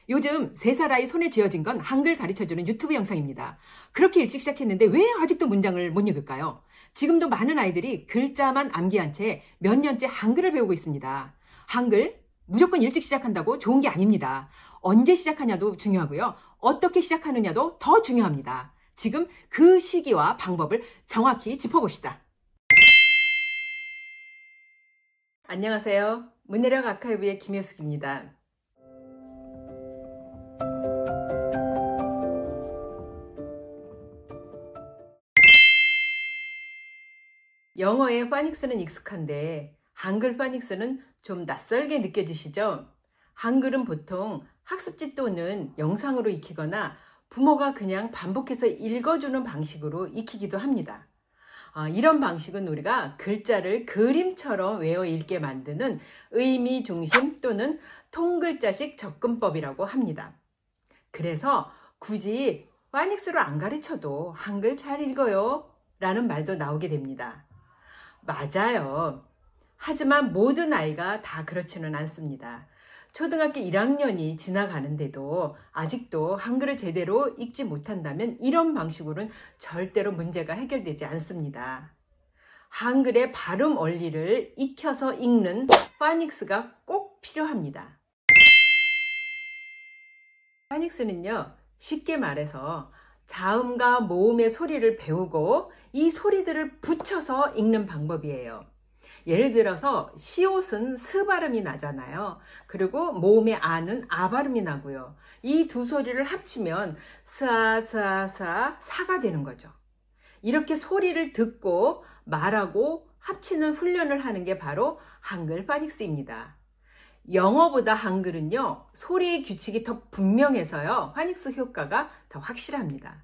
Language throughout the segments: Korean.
요즘 3살 아이 손에 쥐어진 건 한글 가르쳐주는 유튜브 영상입니다. 그렇게 일찍 시작했는데 왜 아직도 문장을 못 읽을까요? 지금도 많은 아이들이 글자만 암기한 채 몇 년째 한글을 배우고 있습니다. 한글 무조건 일찍 시작한다고 좋은 게 아닙니다. 언제 시작하냐도 중요하고요. 어떻게 시작하느냐도 더 중요합니다. 지금 그 시기와 방법을 정확히 짚어봅시다. 안녕하세요. 문해력 아카이브의 김효숙입니다. 영어의 파닉스는 익숙한데 한글 파닉스는 좀 낯설게 느껴지시죠? 한글은 보통 학습지 또는 영상으로 익히거나 부모가 그냥 반복해서 읽어주는 방식으로 익히기도 합니다. 이런 방식은 우리가 글자를 그림처럼 외워 읽게 만드는 의미 중심 또는 통글자식 접근법이라고 합니다. 그래서 굳이 파닉스로 안 가르쳐도 한글 잘 읽어요 라는 말도 나오게 됩니다. 맞아요. 하지만 모든 아이가 다 그렇지는 않습니다. 초등학교 1학년이 지나가는데도 아직도 한글을 제대로 읽지 못한다면 이런 방식으로는 절대로 문제가 해결되지 않습니다. 한글의 발음 원리를 익혀서 읽는 파닉스가 꼭 필요합니다. 파닉스는요, 쉽게 말해서 자음과 모음의 소리를 배우고 이 소리들을 붙여서 읽는 방법이에요. 예를 들어서 시옷은 스 발음이 나잖아요. 그리고 모음의 아는 아 발음이 나고요. 이 두 소리를 합치면 스아 스아 사 사가 되는 거죠. 이렇게 소리를 듣고 말하고 합치는 훈련을 하는 게 바로 한글 파닉스입니다. 영어보다 한글은요, 소리의 규칙이 더 분명해서요, 파닉스 효과가 더 확실합니다.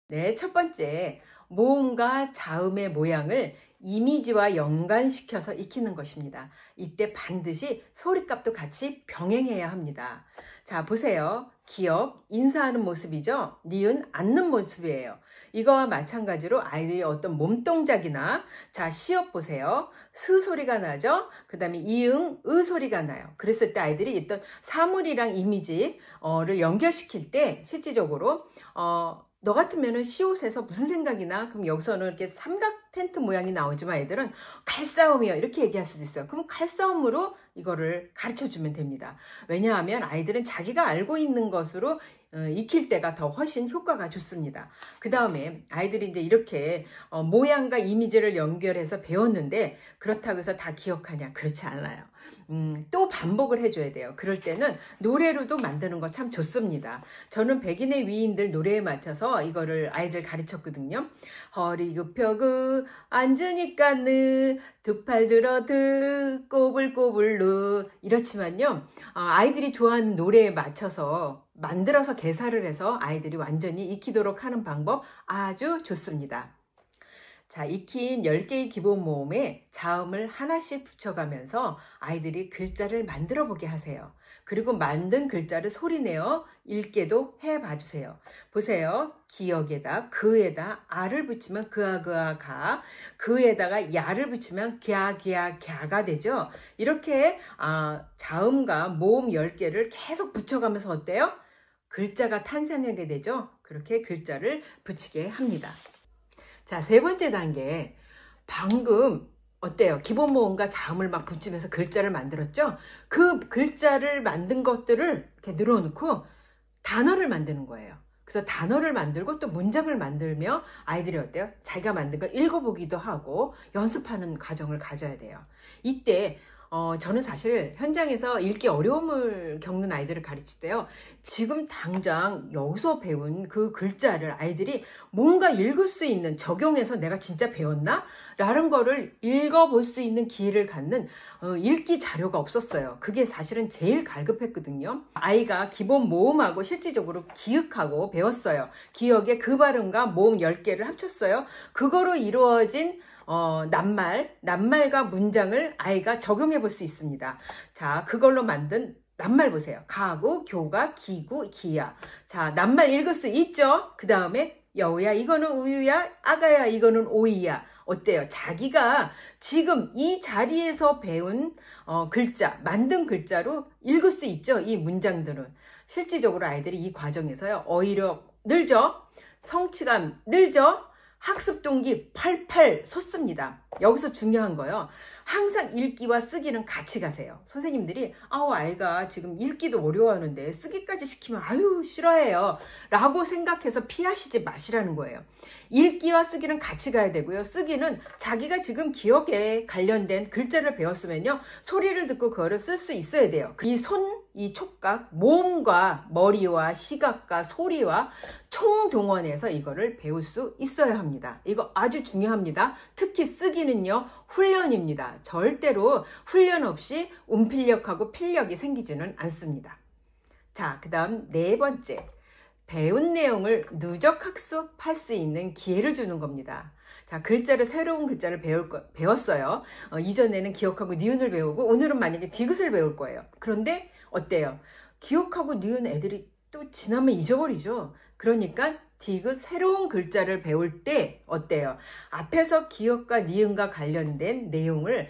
네, 첫 번째, 모음과 자음의 모양을 이미지와 연관시켜서 익히는 것입니다. 이때 반드시 소리값도 같이 병행해야 합니다. 자, 보세요. 기억, 인사하는 모습이죠. 니은, 앉는 모습이에요. 이거와 마찬가지로 아이들이 어떤 몸동작이나, 자, 시옷 보세요. 스 소리가 나죠? 그 다음에 이응, 으 소리가 나요. 그랬을 때 아이들이 어떤 사물이랑 이미지를 연결시킬 때 실질적으로 너 같으면은 시옷에서 무슨 생각이나? 그럼 여기서는 이렇게 삼각 텐트 모양이 나오지만 애들은 칼싸움이요 이렇게 얘기할 수도 있어요. 그럼 칼싸움으로 이거를 가르쳐 주면 됩니다. 왜냐하면 아이들은 자기가 알고 있는 것으로 익힐 때가 더 훨씬 효과가 좋습니다. 그 다음에 아이들이 이제 이렇게 모양과 이미지를 연결해서 배웠는데 그렇다고 해서 다 기억하냐? 그렇지 않아요. 또 반복을 해줘야 돼요. 그럴 때는 노래로도 만드는 거 참 좋습니다. 저는 백인의 위인들 노래에 맞춰서 이거를 아이들 가르쳤거든요. 허리 굽혀그 앉으니까는 두 팔 들어 드 꼬불꼬불루 이렇지만요. 아이들이 좋아하는 노래에 맞춰서 만들어서 개사를 해서 아이들이 완전히 익히도록 하는 방법 아주 좋습니다. 자, 익힌 10개의 기본 모음에 자음을 하나씩 붙여가면서 아이들이 글자를 만들어 보게 하세요. 그리고 만든 글자를 소리내어 읽게도 해봐 주세요. 보세요. 기억에다 그에다 아를 붙이면 그아 그아 가, 그에다가 야를 붙이면 갸 갸 갸가 되죠. 이렇게 자음과 모음 10개를 계속 붙여가면서 어때요? 글자가 탄생하게 되죠. 그렇게 글자를 붙이게 합니다. 자, 세 번째 단계. 방금 어때요? 기본 모음과 자음을 막 붙이면서 글자를 만들었죠? 그 글자를 만든 것들을 이렇게 늘어놓고 단어를 만드는 거예요. 그래서 단어를 만들고 또 문장을 만들며 아이들이 어때요? 자기가 만든 걸 읽어보기도 하고 연습하는 과정을 가져야 돼요. 이때 저는 사실 현장에서 읽기 어려움을 겪는 아이들을 가르칠 때요. 지금 당장 여기서 배운 그 글자를 아이들이 뭔가 읽을 수 있는, 적용해서 내가 진짜 배웠나? 라는 거를 읽어볼 수 있는 기회를 갖는 읽기 자료가 없었어요. 그게 사실은 제일 갈급했거든요. 아이가 기본 모음하고 실질적으로 기억하고 배웠어요. 기억에 그 발음과 모음 10개를 합쳤어요. 그거로 이루어진 낱말과 문장을 아이가 적용해 볼 수 있습니다. 자, 그걸로 만든 낱말 보세요. 가구, 교가, 기구, 기야. 자, 낱말 읽을 수 있죠? 그 다음에 여우야, 이거는 우유야. 아가야, 이거는 오이야. 어때요? 자기가 지금 이 자리에서 배운 글자, 만든 글자로 읽을 수 있죠? 이 문장들은. 실질적으로 아이들이 이 과정에서요, 어휘력 늘죠? 성취감 늘죠? 학습 동기 팔팔 솟습니다. 여기서 중요한 거요. 항상 읽기와 쓰기는 같이 가세요. 선생님들이 아이가 지금 읽기도 어려워하는데 쓰기까지 시키면 아유 싫어해요 라고 생각해서 피하시지 마시라는 거예요. 읽기와 쓰기는 같이 가야 되고요. 쓰기는 자기가 지금 기억에 관련된 글자를 배웠으면요, 소리를 듣고 그거를 쓸 수 있어야 돼요. 이 손, 이 촉각, 몸과 머리와 시각과 소리와 총동원해서 이거를 배울 수 있어야 합니다. 이거 아주 중요합니다. 특히 쓰기는요, 훈련입니다. 절대로 훈련 없이 운필력하고 필력이 생기지는 않습니다. 자, 그 다음 네 번째, 배운 내용을 누적 학습할 수 있는 기회를 주는 겁니다. 자, 새로운 글자를 배웠어요. 이전에는 기억하고 니은을 배우고 오늘은 만약에 디귿을 배울 거예요. 그런데 어때요? 기억하고 니은 애들이 또 지나면 잊어버리죠. 그러니까 디귿 새로운 글자를 배울 때 어때요? 앞에서 기억과 니은과 관련된 내용을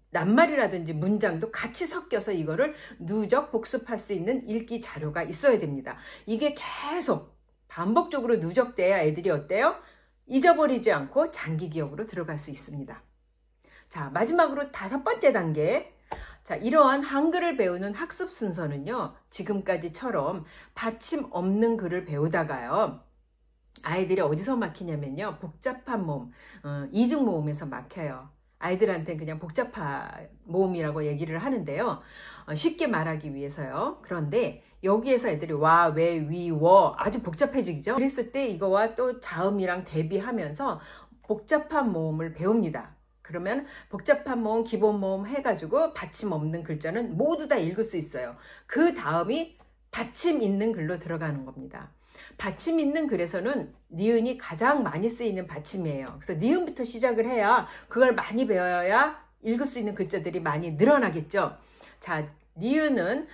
낱말이라든지 문장도 같이 섞여서 이거를 누적 복습할 수 있는 읽기 자료가 있어야 됩니다. 이게 계속 반복적으로 누적돼야 애들이 어때요? 잊어버리지 않고 장기 기억으로 들어갈 수 있습니다. 자, 마지막으로 다섯 번째 단계. 자, 이러한 한글을 배우는 학습 순서는요, 지금까지처럼 받침 없는 글을 배우다가요, 아이들이 어디서 막히냐면요, 복잡한 모음, 이중 모음에서 막혀요. 아이들한테는 그냥 복잡한 모음이라고 얘기를 하는데요, 쉽게 말하기 위해서요. 그런데 여기에서 애들이 와, 왜, 위, 워 아주 복잡해지죠. 그랬을 때 이거와 또 자음이랑 대비하면서 복잡한 모음을 배웁니다. 그러면 복잡한 모음, 기본 모음 해가지고 받침 없는 글자는 모두 다 읽을 수 있어요. 그 다음이 받침 있는 글로 들어가는 겁니다. 받침 있는 글에서는 니은이 가장 많이 쓰이는 받침이에요. 그래서 니은부터 시작을 해야, 그걸 많이 배워야 읽을 수 있는 글자들이 많이 늘어나겠죠. 자, 니은은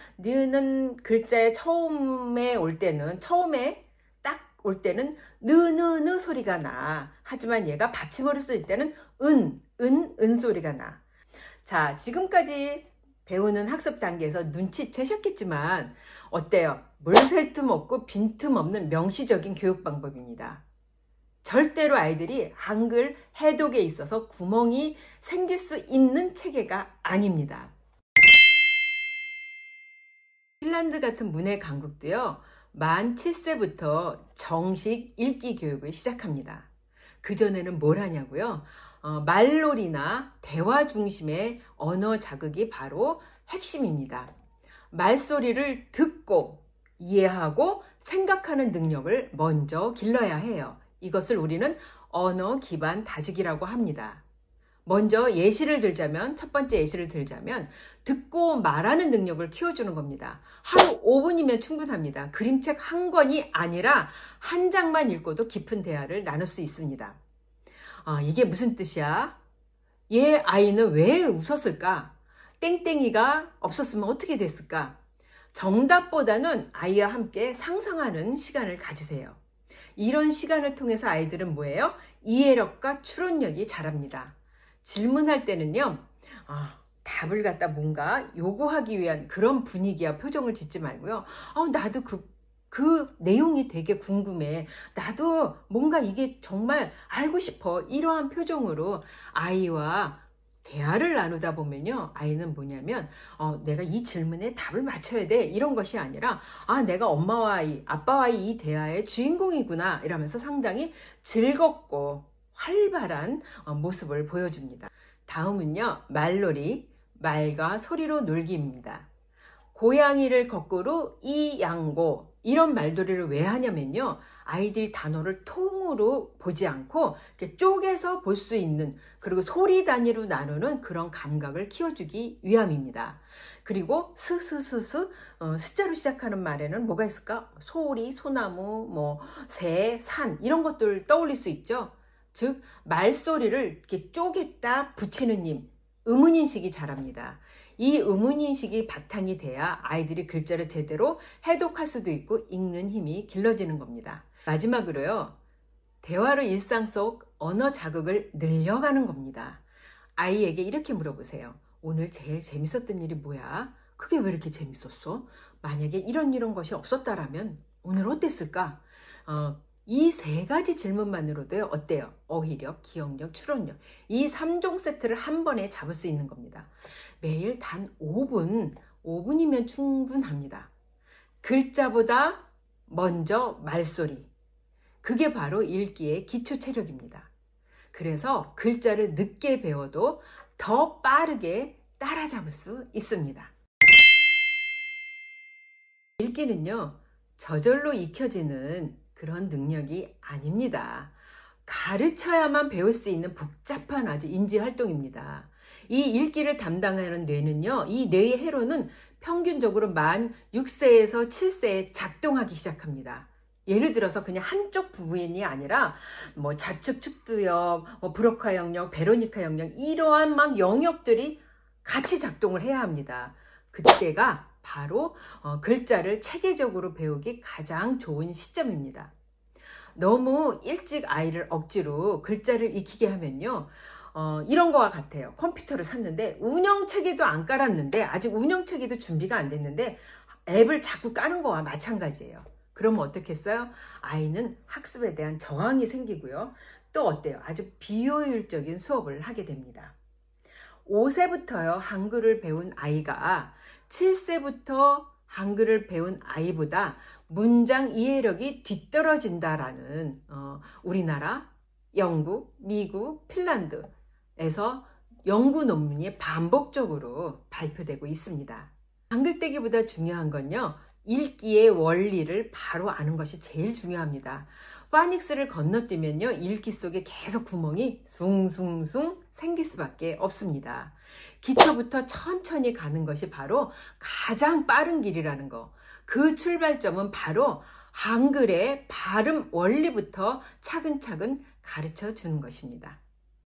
글자의 처음에 딱 올 때는 느느느 소리가 나. 하지만 얘가 받침어를 쓸 때는 은 소리가 나. 자, 지금까지 배우는 학습 단계에서 눈치채셨겠지만 어때요? 물 셀 틈 없고 빈틈 없는 명시적인 교육 방법입니다. 절대로 아이들이 한글 해독에 있어서 구멍이 생길 수 있는 체계가 아닙니다. 핀란드 같은 문해 강국도요, 만 7세부터 정식 읽기 교육을 시작합니다. 그전에는 뭘 하냐고요? 말놀이나 대화 중심의 언어 자극이 바로 핵심입니다. 말소리를 듣고 이해하고 생각하는 능력을 먼저 길러야 해요. 이것을 우리는 언어 기반 다지기라고 합니다. 먼저 첫 번째 예시를 들자면 듣고 말하는 능력을 키워주는 겁니다. 하루 5분이면 충분합니다. 그림책 한 권이 아니라 한 장만 읽고도 깊은 대화를 나눌 수 있습니다. 이게 무슨 뜻이야? 얘 아이는 왜 웃었을까? 땡땡이가 없었으면 어떻게 됐을까? 정답보다는 아이와 함께 상상하는 시간을 가지세요. 이런 시간을 통해서 아이들은 뭐예요? 이해력과 추론력이 자랍니다. 질문할 때는요, 답을 갖다 뭔가 요구하기 위한 그런 분위기와 표정을 짓지 말고요. 나도 그 내용이 되게 궁금해. 나도 뭔가 이게 정말 알고 싶어. 이러한 표정으로 아이와 대화를 나누다 보면요, 아이는 뭐냐면 내가 이 질문에 답을 맞춰야 돼, 이런 것이 아니라 내가 엄마와 아빠와의 이 대화의 주인공이구나 이러면서 상당히 즐겁고 활발한 모습을 보여줍니다. 다음은요, 말놀이, 말과 소리로 놀기입니다. 고양이를 거꾸로 이양고, 이런 말놀이를 왜 하냐면요, 아이들이 단어를 통으로 보지 않고 이렇게 쪼개서 볼 수 있는, 그리고 소리 단위로 나누는 그런 감각을 키워주기 위함입니다. 그리고 숫자로 시작하는 말에는 뭐가 있을까? 소리, 소나무, 새, 산, 이런 것들 떠올릴 수 있죠. 즉 말소리를 이렇게 쪼갰다 붙이는 힘, 음운인식이 자랍니다. 이 음운인식이 바탕이 돼야 아이들이 글자를 제대로 해독할 수도 있고 읽는 힘이 길러지는 겁니다. 마지막으로요, 대화로 일상 속 언어 자극을 늘려가는 겁니다. 아이에게 이렇게 물어보세요. 오늘 제일 재밌었던 일이 뭐야? 그게 왜 이렇게 재밌었어? 만약에 이런 것이 없었다라면 오늘 어땠을까? 이 세 가지 질문만으로도 어때요? 어휘력, 기억력, 추론력. 이 3종 세트를 한 번에 잡을 수 있는 겁니다. 매일 단 5분이면 충분합니다. 글자보다 먼저 말소리. 그게 바로 읽기의 기초 체력입니다. 그래서 글자를 늦게 배워도 더 빠르게 따라잡을 수 있습니다. 읽기는요, 저절로 익혀지는 그런 능력이 아닙니다. 가르쳐야만 배울 수 있는 복잡한 아주 인지활동입니다. 이 읽기를 담당하는 뇌는요, 이 뇌의 회로는 평균적으로 만 6세에서 7세에 작동하기 시작합니다. 예를 들어서 그냥 한쪽 부분이 아니라 뭐 좌측 측두엽, 브로카 영역, 베로니카 영역 이러한 막 영역들이 같이 작동을 해야 합니다. 그때가 바로 글자를 체계적으로 배우기 가장 좋은 시점입니다. 너무 일찍 아이를 억지로 글자를 익히게 하면요, 이런 거와 같아요. 컴퓨터를 샀는데 운영체계도 안 깔았는데, 아직 운영체계도 준비가 안 됐는데 앱을 자꾸 까는 거와 마찬가지예요. 그러면 어떻겠어요? 아이는 학습에 대한 저항이 생기고요. 또 어때요? 아주 비효율적인 수업을 하게 됩니다. 5세부터요, 한글을 배운 아이가 7세부터 한글을 배운 아이보다 문장 이해력이 뒤떨어진다라는 우리나라, 영국, 미국, 핀란드에서 연구 논문이 반복적으로 발표되고 있습니다. 한글 떼기보다 중요한 건요, 읽기의 원리를 바로 아는 것이 제일 중요합니다. 파닉스를 건너뛰면요, 읽기 속에 계속 구멍이 숭숭숭 생길 수밖에 없습니다. 기초부터 천천히 가는 것이 바로 가장 빠른 길이라는 거. 그 출발점은 바로 한글의 발음 원리부터 차근차근 가르쳐 주는 것입니다.